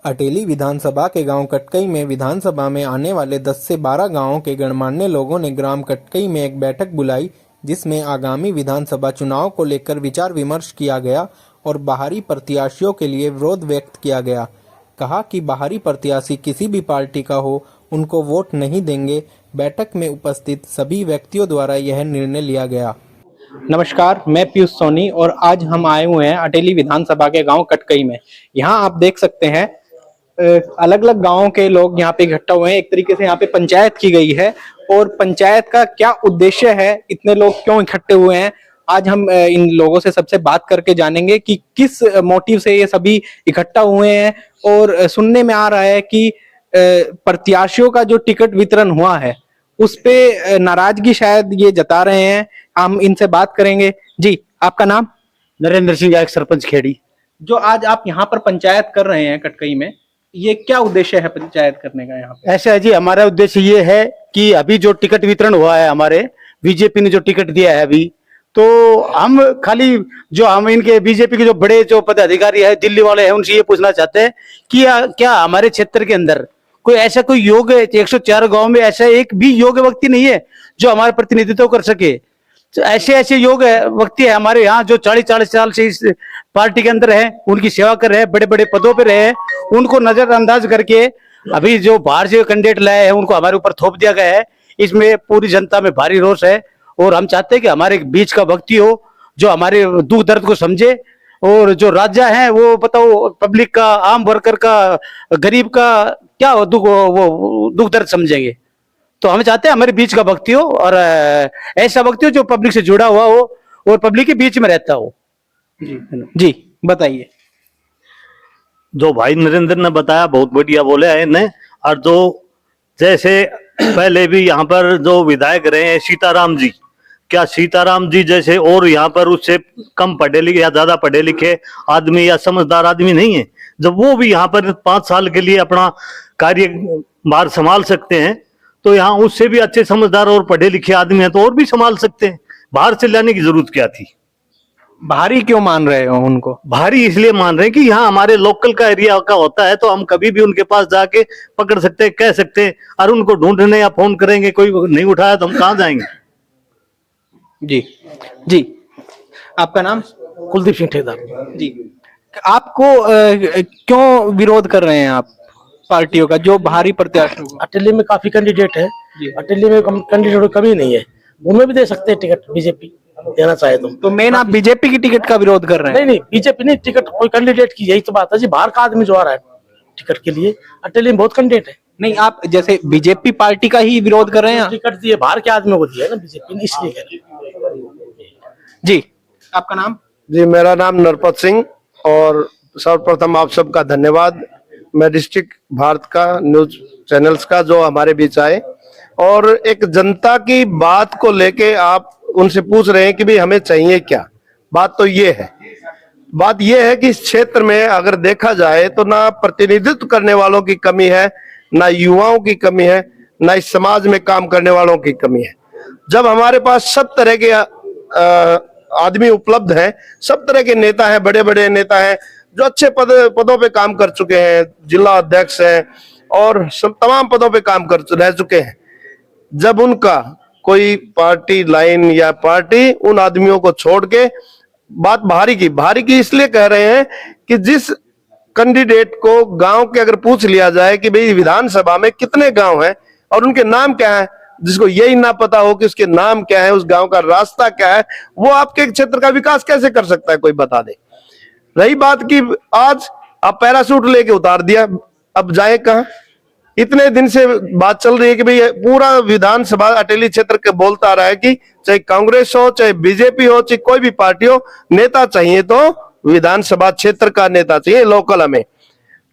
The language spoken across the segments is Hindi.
अटेली विधानसभा के गांव कटकई में विधानसभा में आने वाले 10 से 12 गांवों के गणमान्य लोगों ने ग्राम कटकई में एक बैठक बुलाई, जिसमें आगामी विधानसभा चुनाव को लेकर विचार विमर्श किया गया और बाहरी प्रत्याशियों के लिए विरोध व्यक्त किया गया। कहा कि बाहरी प्रत्याशी किसी भी पार्टी का हो, उनको वोट नहीं देंगे। बैठक में उपस्थित सभी व्यक्तियों द्वारा यह निर्णय लिया गया। नमस्कार, मैं पीयूष सोनी और आज हम आए हुए हैं अटेली विधानसभा के गांव कटकई में। यहाँ आप देख सकते हैं अलग अलग गांवों के लोग यहाँ पे इकट्ठा हुए हैं। एक तरीके से यहाँ पे पंचायत की गई है और पंचायत का क्या उद्देश्य है, इतने लोग क्यों इकट्ठे हुए हैं, आज हम इन लोगों से सबसे बात करके जानेंगे कि किस मोटिव से ये सभी इकट्ठा हुए हैं। और सुनने में आ रहा है कि प्रत्याशियों का जो टिकट वितरण हुआ है उस पे नाराजगी शायद ये जता रहे हैं। हम इनसे बात करेंगे। जी, आपका नाम? नरेंद्र सिंह, एक सरपंच खेड़ी। जो आज आप यहाँ पर पंचायत कर रहे हैं कटकई में, ये क्या उद्देश्य है पंचायत करने का यहाँ पे? ऐसा है जी, हमारा उद्देश्य ये है कि अभी जो टिकट वितरण हुआ है, हमारे बीजेपी ने जो टिकट दिया है अभी, तो हम खाली जो हम इनके बीजेपी के जो बड़े जो पदाधिकारी है, दिल्ली वाले हैं, उनसे ये पूछना चाहते हैं कि क्या हमारे क्षेत्र के अंदर कोई ऐसा कोई योग्य 104 गांव में ऐसा एक भी योग्य व्यक्ति नहीं है जो हमारा प्रतिनिधित्व कर सके। तो ऐसे योग्य व्यक्ति है हमारे यहाँ जो 40 साल से इस पार्टी के अंदर है, उनकी सेवा कर रहे हैं, बड़े बड़े पदों पे रहे हैं। उनको नजरअंदाज करके अभी जो बाहर से कैंडिडेट लाए हैं उनको हमारे ऊपर थोप दिया गया है। इसमें पूरी जनता में भारी रोष है और हम चाहते हैं कि हमारे बीच का व्यक्ति हो जो हमारे दुख दर्द को समझे। और जो राजा है वो बताओ, पब्लिक का, आम वर्कर का, गरीब का क्या वो दुख दर्द समझेंगे। तो हम चाहते हैं हमारे बीच का व्यक्ति हो और ऐसा व्यक्ति हो जो पब्लिक से जुड़ा हुआ हो और पब्लिक के बीच में रहता हो। जी बताइए। जो भाई नरेंद्र ने बताया बहुत बढ़िया बोले है इन्हें। और जो जैसे पहले भी यहाँ पर जो विधायक रहे हैं सीताराम जी, क्या सीताराम जी जैसे और यहाँ पर उससे कम पढ़े लिखे या ज्यादा पढ़े लिखे आदमी या समझदार आदमी नहीं है। जब वो भी यहाँ पर 5 साल के लिए अपना कार्यभार संभाल सकते हैं तो यहाँ उससे भी अच्छे समझदार और पढ़े लिखे आदमी हैं तो और भी संभाल सकते हैं। बाहर से लाने की जरूरत क्या थी? भारी क्यों मान रहे हो उनको? भारी इसलिए मान रहे हैं कि यहाँ हमारे लोकल का एरिया का होता है तो हम कभी भी उनके पास जाके पकड़ सकते हैं, कह सकते हैं। और उनको ढूंढने या फोन करेंगे, कोई नहीं उठाया तो हम कहाँ जाएंगे? जी जी, आपका नाम? कुलदीप सिंह ठेकेदार जी। आपको क्यों विरोध कर रहे हैं आप पार्टियों का जो बाहरी प्रत्याशी? अटेली में काफी कैंडिडेट है, अटेली में कैंडिडेट की कमी नहीं है, उनमें भी दे सकते हैं टिकट बीजेपी देना चाहे तो मेन आप बीजेपी की टिकट का विरोध कर रहे हैं? नहीं, बीजेपी नहीं, टिकट कोई कैंडिडेट की, यही तो बात है जी। बाहर का आदमी जो आ रहा है टिकट के लिए, अटेली में बहुत कैंडिडेट है। नहीं, आप जैसे बीजेपी पार्टी का ही विरोध कर रहे हैं? टिकट दिए बाहर के आदमी को दिया है ना बीजेपी ने, इसलिए कह रहे हैं। जी, आपका नाम? जी, मेरा नाम नरपत सिंह और सर्वप्रथम आप सबका धन्यवाद। मैं डिस्ट्रिक्ट भारत का न्यूज चैनल्स का जो हमारे बीच आए और एक जनता की बात को लेके आप उनसे पूछ रहे हैं कि भाई हमें चाहिए क्या। बात तो ये है कि इस क्षेत्र में अगर देखा जाए तो ना प्रतिनिधित्व करने वालों की कमी है, ना युवाओं की कमी है, ना इस समाज में काम करने वालों की कमी है। जब हमारे पास सब तरह के आदमी उपलब्ध हैं, सब तरह के नेता हैं, बड़े बड़े नेता हैं जो अच्छे पदों पे काम कर चुके हैं, जिला अध्यक्ष हैं और तमाम पदों पे काम कर रह चुके हैं। जब उनका कोई पार्टी लाइन या पार्टी उन आदमियों को छोड़ के बात भारी की इसलिए कह रहे हैं कि जिस कैंडिडेट को गांव के अगर पूछ लिया जाए कि भाई विधानसभा में कितने गांव हैं और उनके नाम क्या है, जिसको यही ना पता हो कि उसके नाम क्या है, उस गांव का रास्ता क्या है, वो आपके क्षेत्र का विकास कैसे कर सकता है, कोई बता दे। रही बात कि आज आप पैराशूट लेके उतार दिया, अब जाए कहाँ? इतने दिन से बात चल रही है कि भाई पूरा विधानसभा अटेली क्षेत्र के बोलता रहा है कि चाहे कांग्रेस हो, चाहे बीजेपी हो, चाहे कोई भी पार्टी हो, नेता चाहिए तो विधानसभा क्षेत्र का नेता चाहिए, लोकल। हमें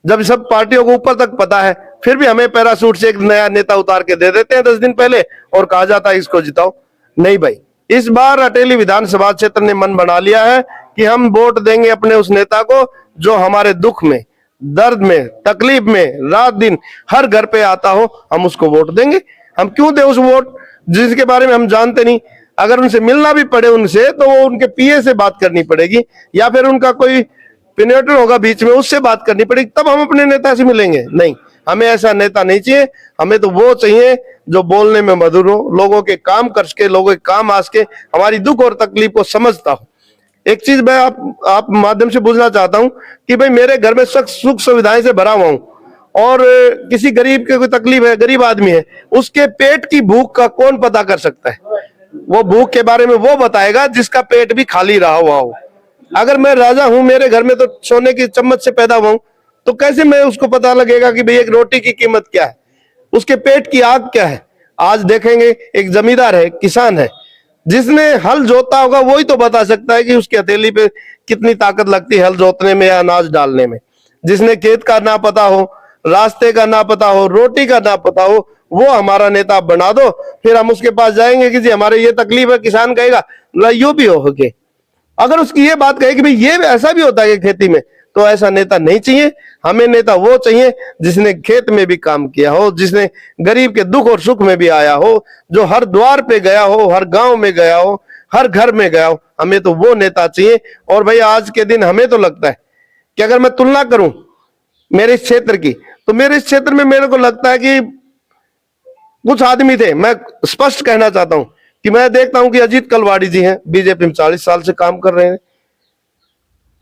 जब सब पार्टियों को ऊपर तक पता है फिर भी हमें पैराशूट से एक नया नेता उतार के दे देते हैं 10 दिन पहले और कहा जाता है इसको जिताओ। नहीं भाई, इस बार अटेली विधानसभा क्षेत्र ने मन बना लिया है कि हम वोट देंगे अपने उस नेता को जो हमारे दुख में, दर्द में, तकलीफ में रात दिन हर घर पे आता हो, हम उसको वोट देंगे। हम क्यों दे उस वोट जिसके बारे में हम जानते नहीं? अगर उनसे मिलना भी पड़े उनसे तो वो उनके पीए से बात करनी पड़ेगी या फिर उनका कोई पिनेटर होगा बीच में, उससे बात करनी पड़ेगी, तब हम अपने नेता से मिलेंगे। नहीं, हमें ऐसा नेता नहीं चाहिए। हमें तो वो चाहिए जो बोलने में मधुर हो, लोगों के काम करके, लोगों के काम आस के, हमारी दुख और तकलीफ को समझता हो। एक चीज मैं आप माध्यम से पूछना चाहता हूं कि भाई मेरे घर में सुख सुविधाएं से भरा हुआ हूं, और किसी गरीब के कोई तकलीफ है, गरीब आदमी है, उसके पेट की भूख का कौन पता कर सकता है? वो भूख के बारे में वो बताएगा जिसका पेट भी खाली रहा हुआ हो। अगर मैं राजा हूं, मेरे घर में तो सोने की चम्मच से पैदा हुआ हूं, तो कैसे मैं उसको पता लगेगा कि भाई एक रोटी की कीमत क्या है, उसके पेट की आग क्या है? आज देखेंगे, एक जमींदार है, किसान है, जिसने हल जोता होगा वही तो बता सकता है कि उसकी हथेली पे कितनी ताकत लगती है हल जोतने में या अनाज डालने में। जिसने खेत का ना पता हो, रास्ते का ना पता हो, रोटी का ना पता हो, वो हमारा नेता बना दो, फिर हम उसके पास जाएंगे कि जी हमारे ये तकलीफ है। किसान कहेगा यू भी हो गए। अगर उसकी ये बात कहे कि भाई ये ऐसा भी होता है कि खेती में, तो ऐसा नेता नहीं चाहिए। हमें नेता वो चाहिए जिसने खेत में भी काम किया हो, जिसने गरीब के दुख और सुख में भी आया हो, जो हर द्वार पे गया हो, हर गांव में गया हो, हर घर में गया हो। हमें तो वो नेता चाहिए। और भाई आज के दिन हमें तो लगता है कि अगर मैं तुलना करूं मेरे इस क्षेत्र की, तो मेरे इस क्षेत्र में मेरे को लगता है कि कुछ आदमी थे, मैं स्पष्ट कहना चाहता हूं कि मैं देखता हूं कि अजीत कलवाड़ी जी हैं, बीजेपी में 40 साल से काम कर रहे हैं।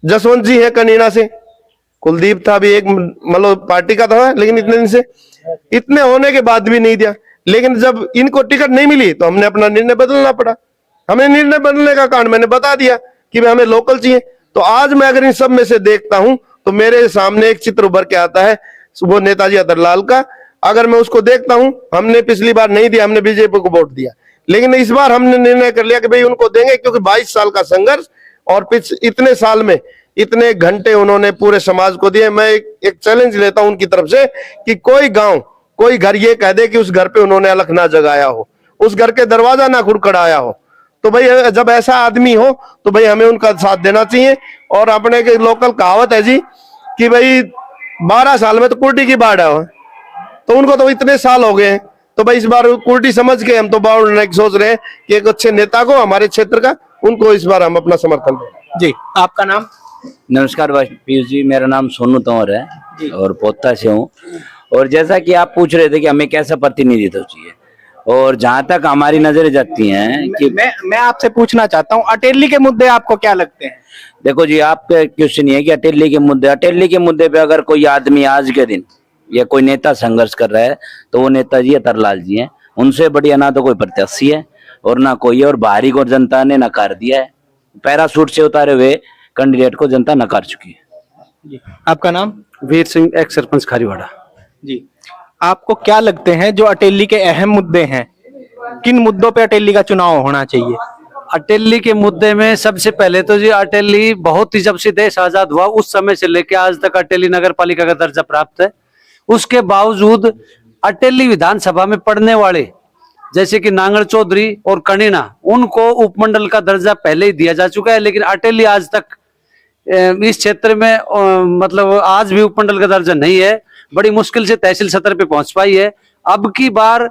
जसवंत जी हैं कनीना से, कुलदीप था भी एक मतलब पार्टी का था, लेकिन इतने दिन से, इतने होने के बाद भी नहीं दिया। लेकिन जब इनको टिकट नहीं मिली तो हमने अपना निर्णय बदलना पड़ा। हमें निर्णय बदलने का कारण मैंने बता दिया कि हमें लोकल चाहिए। तो आज मैं अगर इन सब में से देखता हूं तो मेरे सामने एक चित्र उभर के आता है, वो नेताजी अतरलाल का। अगर मैं उसको देखता हूं, हमने पिछली बार नहीं दिया, हमने बीजेपी को वोट दिया, लेकिन इस बार हमने निर्णय कर लिया कि भाई उनको देंगे, क्योंकि 22 साल का संघर्ष और इतने साल में इतने घंटे उन्होंने पूरे समाज को दिए। मैं एक चैलेंज लेता हूं उनकी तरफ से कि कोई गांव, कोई घर ये कह दे कि उस घर पे उन्होंने अलख ना जगाया हो, उस घर के दरवाजा ना खुड़खड़ाया हो। तो भाई जब ऐसा आदमी हो तो भाई हमें उनका साथ देना चाहिए। और अपने के लोकल कहावत है जी कि भाई 12 साल में तो कुर्टी की बाढ़ है, तो उनको तो इतने साल हो गए हैं, तो भाई इस बार कुर्टी समझ के हम तो बाढ़ सोच रहे हैं कि एक अच्छे नेता को हमारे क्षेत्र का, उनको इस बार हम अपना समर्थन दें। जी, आपका नाम? नमस्कार पीयूष जी, मेरा नाम सोनू तंवर है और पोता से हूँ। और जैसा कि आप पूछ रहे थे कि हमें कैसा प्रतिनिधित्व चाहिए, और जहां तक हमारी नजरें जाती हैं कि मैं आपसे पूछना चाहता हूँ, अटेली के मुद्दे आपको क्या लगते हैं? देखो जी, आपका क्वेश्चन ये है कि अटेली के मुद्दे पे अगर कोई आदमी आज के दिन या कोई नेता संघर्ष कर रहा है तो वो नेताजी अतरलाल जी हैं। उनसे बढ़िया ना तो कोई प्रत्याशी है और ना कोई है, और बाहरी को जनता ने नकार दिया है। पैराशूट से उतारे हुए कैंडिडेट को जनता नकार चुकी है। आपका नाम? वीर सिंह, एक्स सरपंच खारीवाड़ा। जी, आपको क्या लगते हैं जो अटेली के अहम मुद्दे हैं, किन मुद्दों पे अटेली का चुनाव होना चाहिए? अटेली के मुद्दे में सबसे पहले तो जी अटेली बहुत ही, जब से देश आजाद हुआ उस समय से लेकर आज तक अटेली नगर पालिका का दर्जा प्राप्त है। उसके बावजूद अटेली विधानसभा में पढ़ने वाले जैसे कि नांगल चौधरी और कनीना, उनको उपमंडल का दर्जा पहले ही दिया जा चुका है, लेकिन अटेली आज तक इस क्षेत्र में मतलब आज भी उपमंडल का दर्जा नहीं है। बड़ी मुश्किल से तहसील सतर पे पहुंच पाई है। अब की बार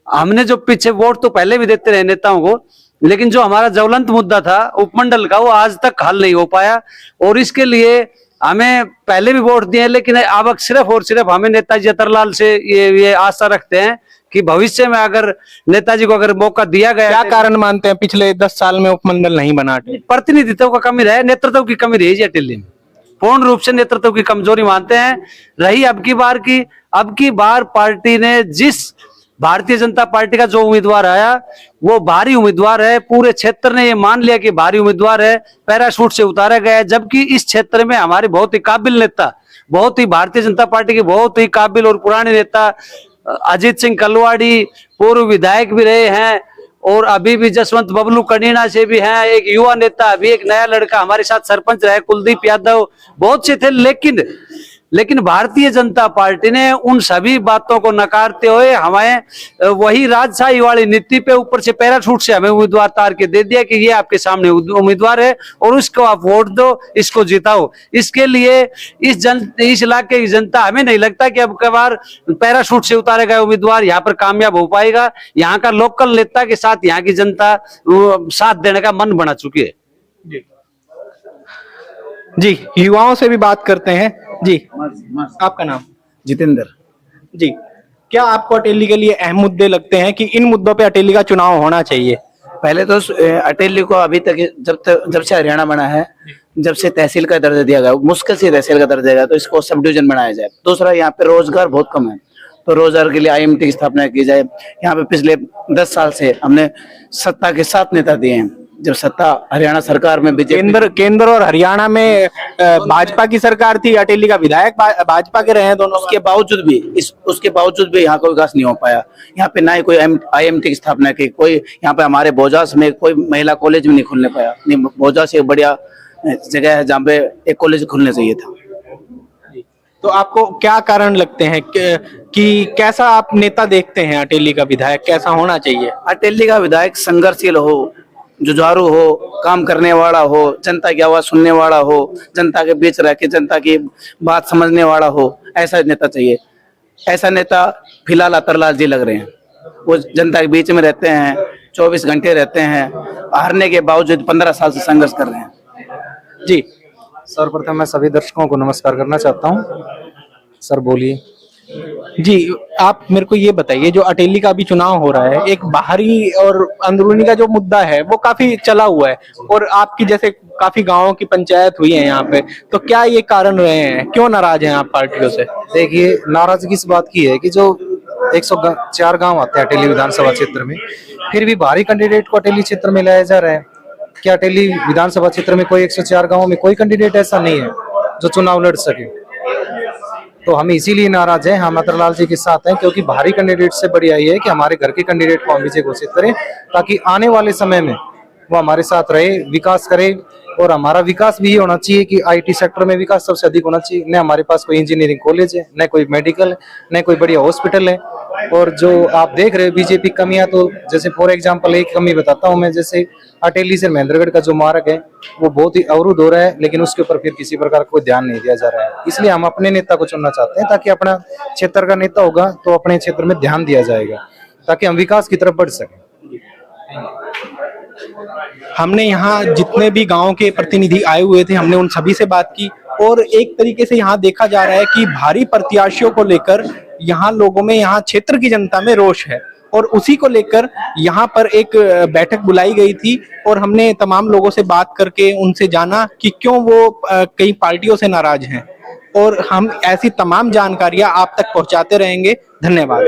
हमने जो पीछे वोट तो पहले भी देते रहे नेताओं को, लेकिन जो हमारा ज्वलंत मुद्दा था उपमंडल का, वो आज तक हल नहीं हो पाया। और इसके लिए हमें पहले भी वोट दिए, लेकिन अब सिर्फ और सिर्फ हमें नेताजी अतरलाल से ये आशा रखते हैं कि भविष्य में अगर नेताजी को अगर मौका दिया गया। क्या कारण मानते हैं पिछले 10 साल में उपमंडल नहीं बना? प्रतिनिधित्व का कमी रहे, नेतृत्व की कमी रही है अटेली में, पूर्ण रूप से नेतृत्व की कमजोरी मानते हैं। रही अब की बार पार्टी ने जिस भारतीय जनता पार्टी का जो उम्मीदवार आया वो भारी उम्मीदवार है। पूरे क्षेत्र ने ये मान लिया कि भारी उम्मीदवार है, पैराशूट से उतारा गया है। जबकि इस क्षेत्र में हमारे बहुत ही काबिल नेता, बहुत ही भारतीय जनता पार्टी के बहुत ही काबिल और पुराने नेता अजीत सिंह कलवाड़ी पूर्व विधायक भी रहे हैं, और अभी भी जसवंत बबलू कनीना से भी हैं। एक युवा नेता, अभी एक नया लड़का हमारे साथ सरपंच रहे कुलदीप यादव, बहुत से थे। लेकिन भारतीय जनता पार्टी ने उन सभी बातों को नकारते हुए हमें वही राजशाही वाली नीति पे ऊपर से पैराशूट से हमें उम्मीदवार तार के दे दिया कि ये आपके सामने उम्मीदवार है और उसको आप वोट दो, इसको जिताओ। इसके लिए इस इलाके की जनता, हमें नहीं लगता कि अब की बार पैराशूट से उतारे गए उम्मीदवार यहाँ पर कामयाब हो पाएगा। यहाँ का लोकल नेता के साथ यहाँ की जनता साथ देने का मन बना चुकी है। जी, युवाओं से भी बात करते हैं। जी, आपका नाम? जितेंद्र। जी, क्या आपको अटेली के लिए अहम मुद्दे लगते हैं कि इन मुद्दों पे अटेली का चुनाव होना चाहिए? पहले तो अटेली को अभी तक जब से हरियाणा बना है, जब से तहसील का दर्जा दिया गया, मुश्किल से तहसील का दर्जा दिया गया, तो इसको सब डिवीजन बनाया जाए। दूसरा, यहाँ पे रोजगार बहुत कम है, तो रोजगार के लिए आईएमटी की स्थापना की जाए। यहाँ पे पिछले 10 साल से हमने सत्ता के 7 नेता दिए हैं। जब सत्ता हरियाणा सरकार में बीजेपी केंद्र और हरियाणा में भाजपा की सरकार थी, अटेली का विधायक भाजपा के रहे हैं दोनों। उसके बावजूद भी यहाँ का विकास नहीं हो पाया। यहाँ पे ना ही कोई आईएमटी की स्थापना की, कोई यहाँ पे हमारे बोजास में कोई महिला कॉलेज भी नहीं खुलने पाया। नहीं, बोजास एक बढ़िया जगह है जहाँ पे एक कॉलेज खुलने चाहिए था। तो आपको क्या कारण लगते हैं कि कैसा आप नेता देखते हैं? अटेली का विधायक कैसा होना चाहिए? अटेली का विधायक संघर्षशील हो, जुझारू हो, काम करने वाला हो, जनता की आवाज सुनने वाला हो, जनता के बीच रह के जनता की बात समझने वाला हो, ऐसा नेता चाहिए। ऐसा नेता फिलहाल अतरलाल जी लग रहे हैं। वो जनता के बीच में रहते हैं, 24 घंटे रहते हैं, हारने के बावजूद 15 साल से संघर्ष कर रहे हैं। जी, सर्वप्रथम मैं सभी दर्शकों को नमस्कार करना चाहता हूं। सर बोलिए। जी, आप मेरे को ये बताइए, जो अटेली का अभी चुनाव हो रहा है, एक बाहरी और अंदरूनी का जो मुद्दा है वो काफी चला हुआ है, और आपकी जैसे काफी गांवों की पंचायत हुई है यहाँ पे, तो क्या ये कारण रहे हैं? क्यों नाराज हैं आप पार्टियों से? देखिए, नाराजगी इस बात की है कि जो 104 गांव आते हैं अटेली विधानसभा क्षेत्र में, फिर भी भारी कैंडिडेट को अटेली क्षेत्र में लाया जा रहा है। क्या अटेली विधानसभा क्षेत्र में कोई 104 गांवों में कोई कैंडिडेट ऐसा नहीं है जो चुनाव लड़ सके? तो हम इसीलिए नाराज हैं, हम अतरलाल जी के साथ हैं, क्योंकि भारी कैंडिडेट से बढ़िया ये है कि हमारे घर के कैंडिडेट को हम विजय घोषित करें, ताकि आने वाले समय में वो हमारे साथ रहे, विकास करे। और हमारा विकास भी ये होना चाहिए कि आईटी सेक्टर में विकास सबसे अधिक होना चाहिए। न हमारे पास कोई इंजीनियरिंग कॉलेज है, न कोई मेडिकल है, न कोई बढ़िया हॉस्पिटल है। और जो आप देख रहे हो बीजेपी कमियां, तो जैसे फॉर एग्जांपल एक कमी बताता हूं मैं, जैसे अटेली से महेंद्रगढ़ का जो मार्ग है वो बहुत ही अवरुद्ध हो रहा है, लेकिन उसके ऊपर फिर किसी प्रकार का कोई ध्यान नहीं दिया जा रहा है। इसलिए हम अपने नेता को चुनना चाहते हैं, ताकि अपना क्षेत्र का नेता होगा तो अपने क्षेत्र में ध्यान दिया जाएगा, ताकि हम विकास की तरफ बढ़ सकें। हमने यहाँ जितने भी गांव के प्रतिनिधि आए हुए थे, हमने उन सभी से बात की, और एक तरीके से यहाँ देखा जा रहा है कि भारी प्रत्याशियों को लेकर यहाँ लोगों में, यहाँ क्षेत्र की जनता में रोष है, और उसी को लेकर यहाँ पर एक बैठक बुलाई गई थी, और हमने तमाम लोगों से बात करके उनसे जाना कि क्यों वो कई पार्टियों से नाराज हैं, और हम ऐसी तमाम जानकारियां आप तक पहुंचाते रहेंगे। धन्यवाद।